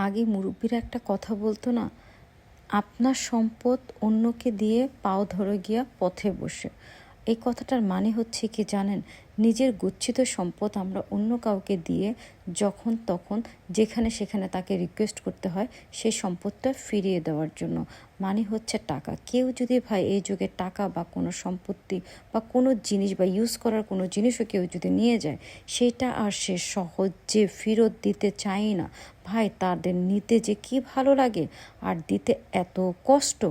আগে মুরব্বীরা একটা কথা বলতো না, আপনার সম্পদ অন্যকে দিয়ে পাও ধরে গিয়া পথে বসে। এই কথাটার মানে হচ্ছে কি জানেন, নিজের গচ্ছিত সম্পদ আমরা অন্য কাউকে দিয়ে যখন তখন যেখানে সেখানে তাকে রিকোয়েস্ট করতে হয় সেই সম্পদটা ফিরিয়ে দেওয়ার জন্য। মানে হচ্ছে টাকা। কেউ যদি ভাই এই যুগে টাকা বা কোনো সম্পত্তি বা কোনো জিনিস বা ইউজ করার কোনো জিনিসও কেউ যদি নিয়ে যায়, সেটা আর সে সহজে ফেরত দিতে চায় না। ভাই তাদের নিতে যে কি ভালো লাগে আর দিতে এত কষ্ট।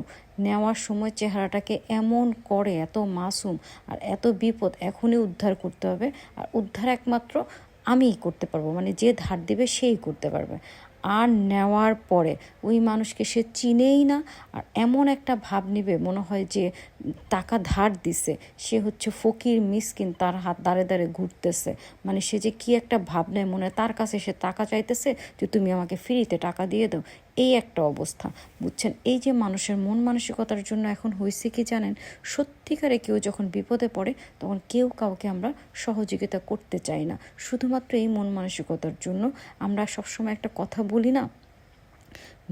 নেওয়ার সময় চেহারাটাকে এমন করে, এত মাসুম আর এত বিপদ, এখনই উদ্ধার করতে হবে। আর উদ্ধার একমাত্র আমিই করতে পারবো, মানে যে ধার দেবে সেই করতে পারবে। আর নেওয়ার পরে ওই মানুষকে সে চিনেই না, আর এমন একটা ভাব নেবে মনে হয় যে টাকা ধার দিছে সে হচ্ছে ফকির মিসকিন, তার হাত দাঁড়ে দাঁড়ে ঘুরতেছে। মানে সে যে কি একটা ভাব নেয়, মনে হয় তার কাছে সে টাকা চাইতেছে যে তুমি আমাকে ফ্রিতে টাকা দিয়ে দাও। এই একটা অবস্থা, বুঝছেন? এই যে মানুষের মন মানসিকতার জন্য এখন হয়েছে কি জানেন, সত্যিকারে কেউ যখন বিপদে পড়ে তখন কেউ কাউকে আমরা সহযোগিতা করতে চাই না, শুধুমাত্র এই মন মানসিকতার জন্য। আমরা সবসময় একটা কথা বলি না,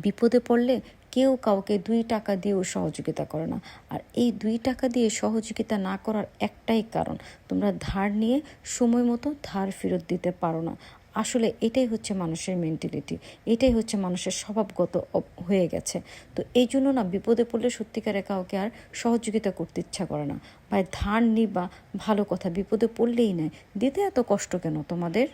বিপদে পড়লে কেউ কাউকে 2 টাকা দিয়েও সহযোগিতা করে না। আর এই 2 টাকা দিয়ে সহযোগিতা না করার একটাই কারণ, তোমরা ধার নিয়ে সময় মতো ধার ফেরত দিতে পারো না। আসলে এটাই হচ্ছে মানুষের মেন্টালিটি, এটাই হচ্ছে মানুষের স্বভাবগত হয়ে গেছে। তো এই জন্য না, বিপদে পড়লে সত্যিকারে কাউকে আর সহযোগিতা করতে ইচ্ছা করে না। ভাই ধার নিবা ভালো কথা, বিপদে পড়লেই নেয়, দিতে এত কষ্ট কেন তোমাদের?